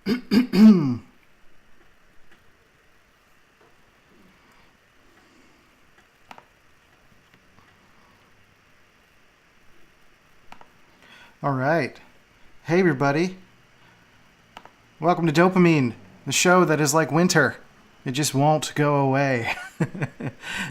All right. Hey, everybody. Welcome to Dopamine, the show that is like winter. It just won't go away.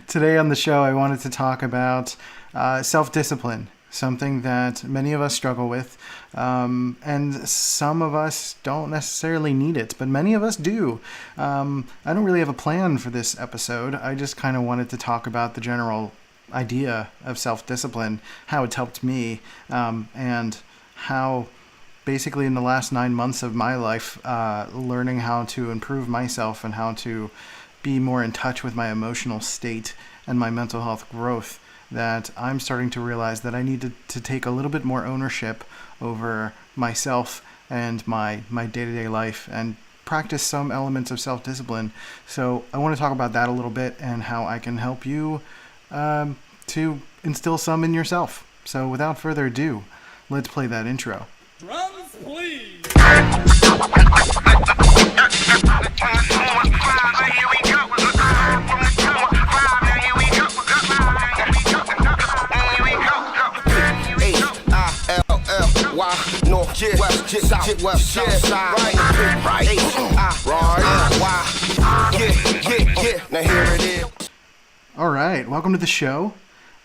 Today on the show, I wanted to talk about self-discipline, something that many of us struggle with, and some of us don't necessarily need it, but many of us do. I don't really have a plan for this episode. I just kind of wanted to talk about the general idea of self-discipline, how it's helped me, and how basically in the last 9 months of my life, learning how to improve myself and how to be more in touch with my emotional state and my mental health growth, that I'm starting to realize that I need to take a little bit more ownership over myself and my day-to-day life and practice some elements of self-discipline. So I want to talk about that a little bit and how I can help you to instill some in yourself. So without further ado, let's play that intro. Drums, please. All right, welcome to the show.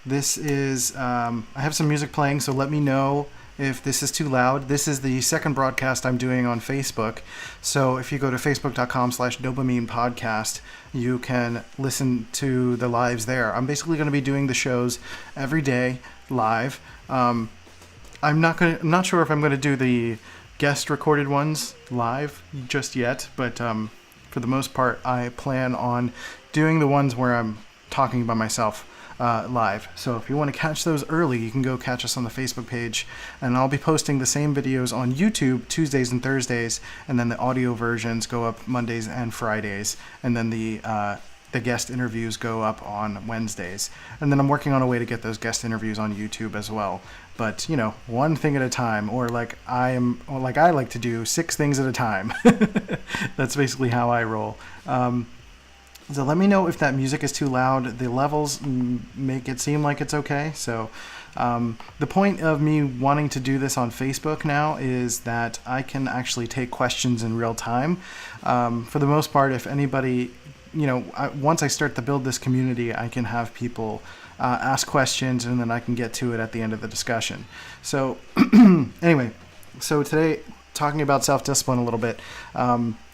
This is, I have some music playing, so let me know if this is too loud. This is the second broadcast I'm doing on Facebook. So if you go to facebook.com/dopamine podcast, you can listen to the lives there. I'm basically going to be doing the shows every day live. I'm not sure if I'm going to do the guest recorded ones live just yet, but for the most part, I plan on doing the ones where I'm talking by myself live. So if you want to catch those early, you can go catch us on the Facebook page, and I'll be posting the same videos on YouTube Tuesdays and Thursdays, and then the audio versions go up Mondays and Fridays, and then the guest interviews go up on Wednesdays. And then I'm working on a way to get those guest interviews on YouTube as well. But, you know, one thing at a time, or like I like to do 6 things at a time. That's basically how I roll. So let me know if that music is too loud. The levels make it seem like it's okay. So the point of me wanting to do this on Facebook now is that I can actually take questions in real time. For the most part, if anybody, once I start to build this community, I can have people ask questions, and then I can get to it at the end of the discussion. So anyway, so today, talking about self-discipline a little bit.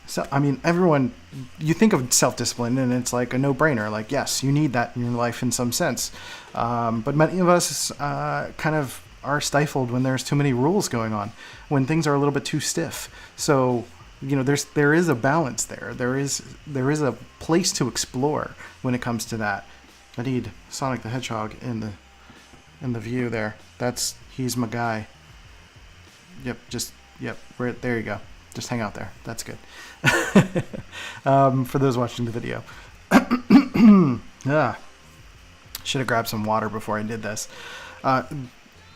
So, I mean, everyone, you think of self-discipline and it's like a no-brainer. Like, yes, you need that in your life in some sense. But many of us kind of are stifled when there's too many rules going on, when things are a little bit too stiff. So, there is a balance there. There is a place to explore when it comes to that. I need Sonic the Hedgehog in the view there. He's my guy. Yep, right there you go. Just hang out there. That's good. For those watching the video. Should have grabbed some water before I did this.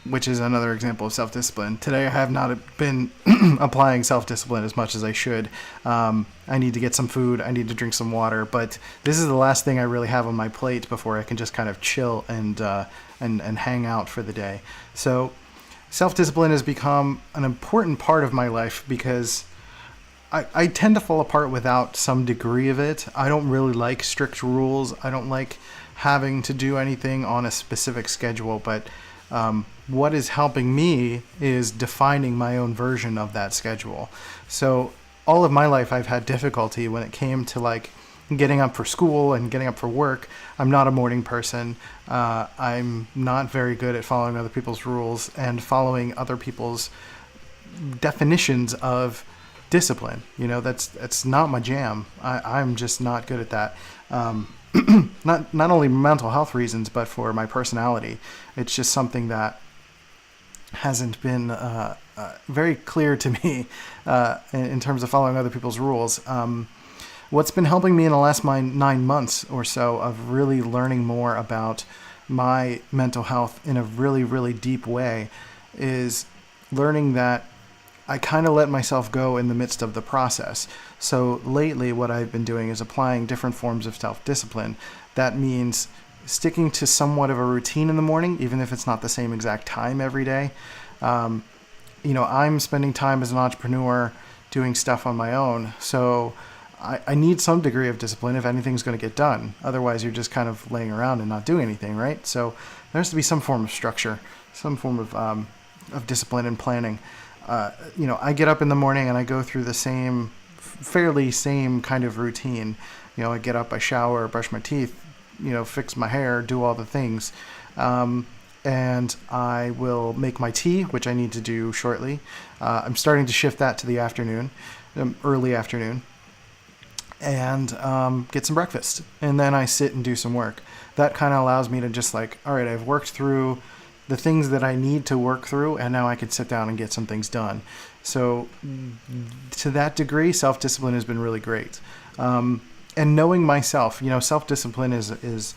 Which is another example of self-discipline. Today I have not been applying self-discipline as much as I should. I need to get some food. I need to drink some water. But this is the last thing I really have on my plate before I can just kind of chill and hang out for the day. So self-discipline has become an important part of my life because I tend to fall apart without some degree of it. I don't really like strict rules. I don't like having to do anything on a specific schedule, but what is helping me is defining my own version of that schedule. So all of my life I've had difficulty when it came to like getting up for school and getting up for work. I'm not a morning person. I'm not very good at following other people's rules and following other people's definitions of discipline. That's not my jam. I'm just not good at that. Not only mental health reasons, but for my personality. It's just something that hasn't been very clear to me in terms of following other people's rules. What's been helping me in the last 9 months or so of really learning more about my mental health in a really, really deep way is learning that I kind of let myself go in the midst of the process. So lately, what I've been doing is applying different forms of self-discipline. That means sticking to somewhat of a routine in the morning, even if it's not the same exact time every day. I'm spending time as an entrepreneur doing stuff on my own. So I need some degree of discipline if anything's going to get done. Otherwise, you're just kind of laying around and not doing anything, right? So there has to be some form of structure, some form of discipline and planning. I get up in the morning and I go through the fairly same kind of routine. I get up, I shower, brush my teeth, fix my hair, do all the things. And I will make my tea, which I need to do shortly. I'm starting to shift that to the afternoon, early afternoon, and get some breakfast. And then I sit and do some work. That kind of allows me to just all right, I've worked through the things that I need to work through, and now I can sit down and get some things done. So to that degree, self-discipline has been really great. And knowing myself, self-discipline is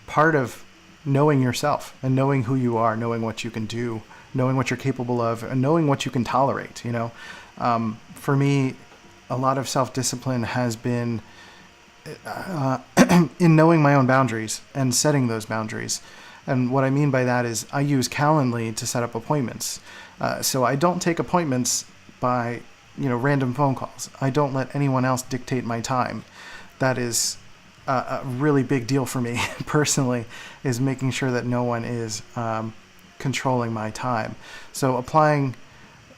part of knowing yourself and knowing who you are, knowing what you can do, knowing what you're capable of, and knowing what you can tolerate. For me, a lot of self-discipline has been in knowing my own boundaries and setting those boundaries. And what I mean by that is I use Calendly to set up appointments. So I don't take appointments by, random phone calls. I don't let anyone else dictate my time. That is a really big deal for me personally, is making sure that no one is controlling my time. So applying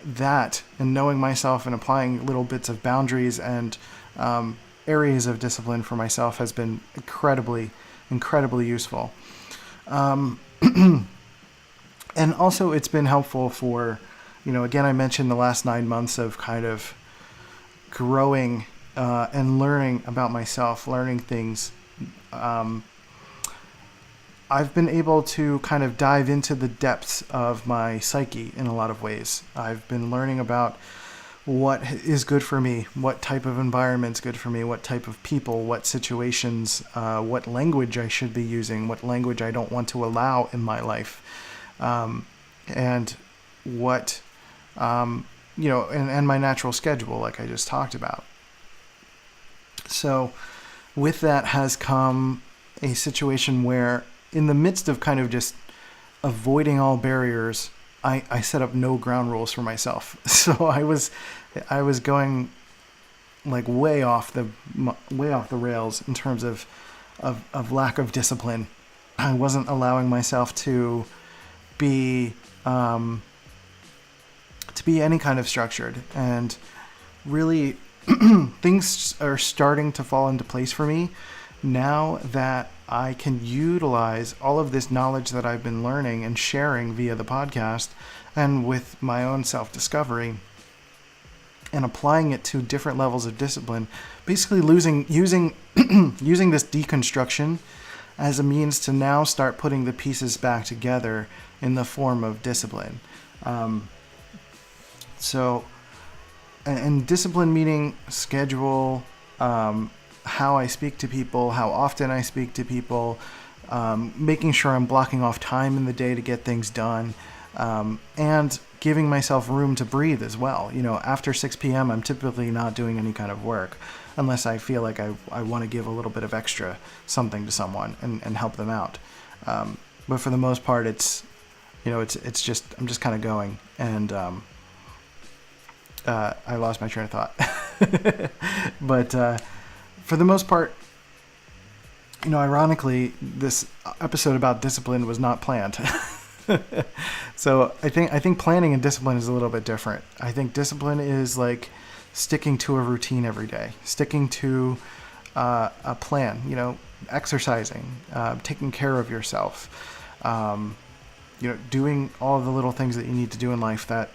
that and knowing myself and applying little bits of boundaries and areas of discipline for myself has been incredibly, incredibly useful. And also it's been helpful for, again, I mentioned the last 9 months of kind of growing and learning about myself, learning things. I've been able to kind of dive into the depths of my psyche in a lot of ways. I've been learning about what is good for me, what type of environment's good for me, what type of people, what situations, what language I should be using, what language I don't want to allow in my life, and what, and my natural schedule, like I just talked about. So with that has come a situation where in the midst of kind of just avoiding all barriers, I set up no ground rules for myself. So I was going way off the rails in terms of lack of discipline. I wasn't allowing myself to be any kind of structured, and really things are starting to fall into place for me now that I can utilize all of this knowledge that I've been learning and sharing via the podcast and with my own self-discovery, and applying it to different levels of discipline, basically using this deconstruction as a means to now start putting the pieces back together in the form of discipline. And discipline meaning schedule, how I speak to people, how often I speak to people, making sure I'm blocking off time in the day to get things done, and giving myself room to breathe as well. After 6 p.m., I'm typically not doing any kind of work unless I feel like I want to give a little bit of extra something to someone and help them out. But for the most part, it's just, I'm just kind of going, and I lost my train of thought. But for the most part, ironically, this episode about discipline was not planned. So I think planning and discipline is a little bit different. I think discipline is like sticking to a routine every day, sticking to a plan, exercising, taking care of yourself, doing all the little things that you need to do in life that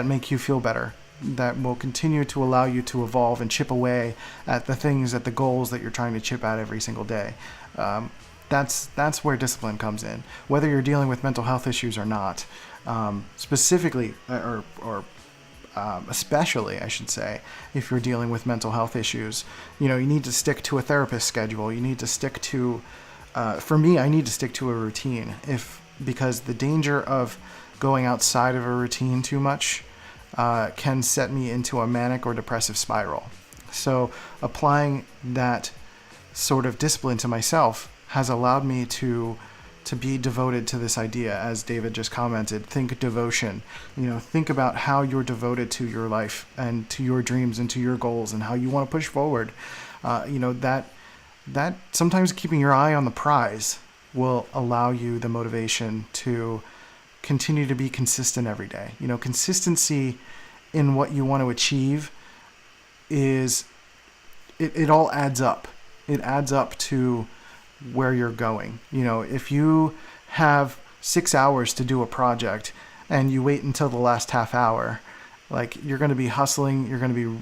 make you feel better, that will continue to allow you to evolve and chip away at the goals that you're trying to chip at every single day. That's where discipline comes in, whether you're dealing with mental health issues or not. Specifically, or especially, I should say, if you're dealing with mental health issues, you need to stick to a therapist schedule. You need to stick to, for me, I need to stick to a routine because the danger of going outside of a routine too much can set me into a manic or depressive spiral. So applying that sort of discipline to myself has allowed me to be devoted to this idea, as David just commented. Think devotion. Think about how you're devoted to your life and to your dreams and to your goals and how you want to push forward. That sometimes keeping your eye on the prize will allow you the motivation to continue to be consistent every day. Consistency in what you want to achieve is, it all adds up. It adds up to where you're going. If you have 6 hours to do a project and you wait until the last half hour, you're going to be hustling, you're going to be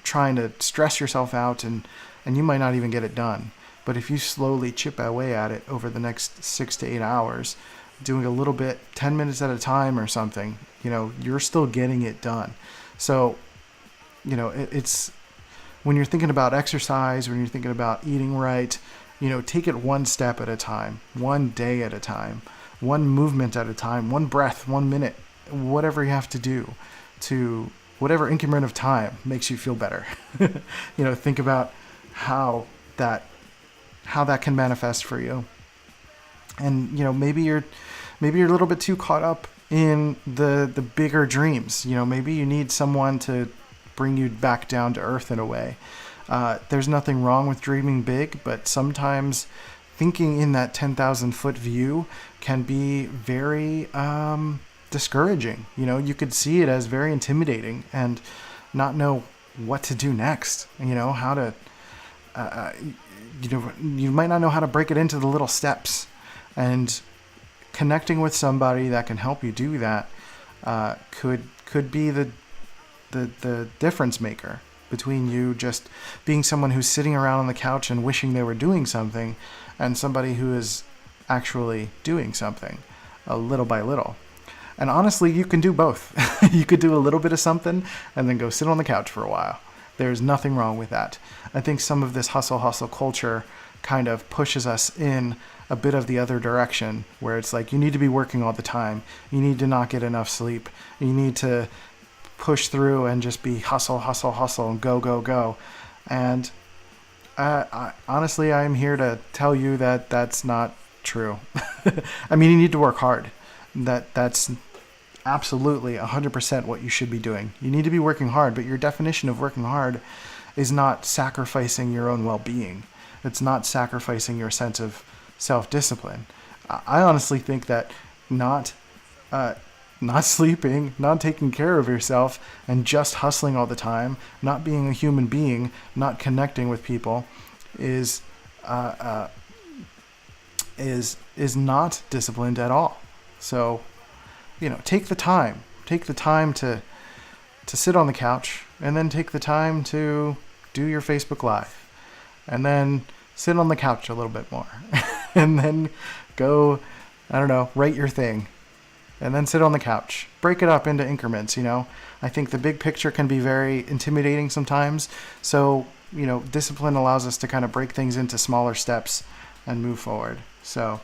trying to stress yourself out, and you might not even get it done. But if you slowly chip away at it over the next 6 to 8 hours, doing a little bit, 10 minutes at a time or something, you're still getting it done. So, it's when you're thinking about exercise, when you're thinking about eating right, take it one step at a time, one day at a time, one movement at a time, one breath, 1 minute, whatever you have to do to whatever increment of time makes you feel better. Think about how that can manifest for you. And, maybe you're a little bit too caught up in the bigger dreams. Maybe you need someone to bring you back down to earth in a way. There's nothing wrong with dreaming big, but sometimes thinking in that 10,000 foot view can be very discouraging. You could see it as very intimidating and not know what to do next. How to, you might not know how to break it into the little steps. And connecting with somebody that can help you do that could be the difference maker between you just being someone who's sitting around on the couch and wishing they were doing something, and somebody who is actually doing something little by little. And honestly, you can do both. You could do a little bit of something and then go sit on the couch for a while. There's nothing wrong with that. I think some of this hustle culture kind of pushes us in a bit of the other direction, where it's like you need to be working all the time. You need to not get enough sleep. You need to push through and just be hustle, and go. And honestly, I'm here to tell you that that's not true. I mean, you need to work hard. That's absolutely 100% what you should be doing. You need to be working hard, but your definition of working hard is not sacrificing your own well-being. It's not sacrificing your sense of self-discipline. I honestly think that not sleeping, not taking care of yourself, and just hustling all the time, not being a human being, not connecting with people, is not disciplined at all. So, take the time to sit on the couch, and then take the time to do your Facebook Live, and then sit on the couch a little bit more, and then go, write your thing, and then sit on the couch. Break it up into increments. I think the big picture can be very intimidating sometimes. So, discipline allows us to kind of break things into smaller steps and move forward. So,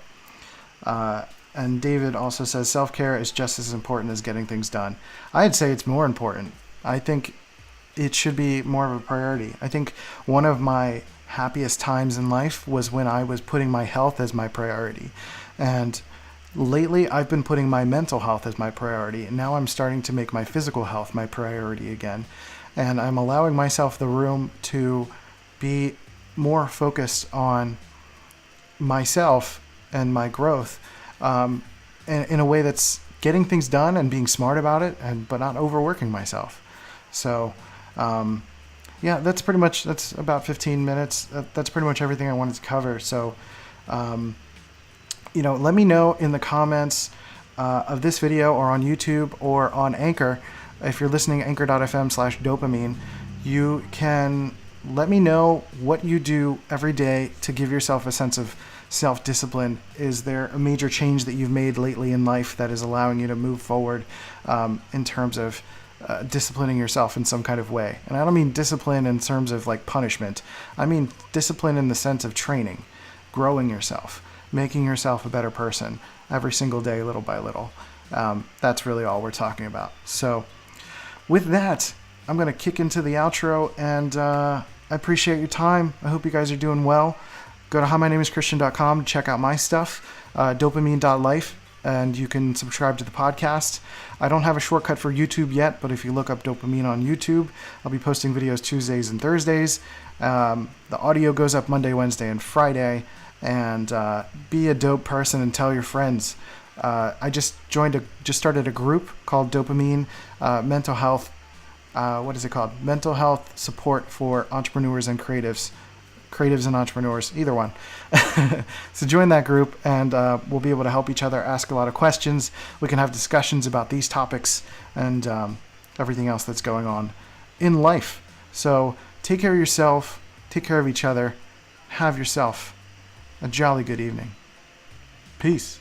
and David also says self-care is just as important as getting things done. I'd say it's more important. I think it should be more of a priority. I think one of my happiest times in life was when I was putting my health as my priority. And lately, I've been putting my mental health as my priority, and now I'm starting to make my physical health my priority again. And I'm allowing myself the room to be more focused on myself and my growth in a way that's getting things done and being smart about it, but not overworking myself. So, that's about 15 minutes. That's pretty much everything I wanted to cover. So, let me know in the comments of this video, or on YouTube, or on Anchor. If you're listening, anchor.fm/dopamine, you can let me know what you do every day to give yourself a sense of self-discipline. Is there a major change that you've made lately in life that is allowing you to move forward in terms of disciplining yourself in some kind of way? And I don't mean discipline in terms of like punishment. I mean discipline in the sense of training, growing yourself, making yourself a better person every single day, little by little. That's really all we're talking about. So with that, I'm going to kick into the outro, and I appreciate your time. I hope you guys are doing well. Go to howmynameschristian.com to check out my stuff, dopamine.life, and you can subscribe to the podcast. I don't have a shortcut for YouTube yet, but if you look up Dopamine on YouTube, I'll be posting videos Tuesdays and Thursdays. The audio goes up Monday, Wednesday, and Friday. And be a dope person and tell your friends. I just started a group called Dopamine Mental Health. What is it called? Mental Health Support for Entrepreneurs and Creatives and entrepreneurs, either one. So join that group, and we'll be able to help each other, ask a lot of questions. We can have discussions about these topics and everything else that's going on in life. So take care of yourself, take care of each other, have yourself a jolly good evening. Peace.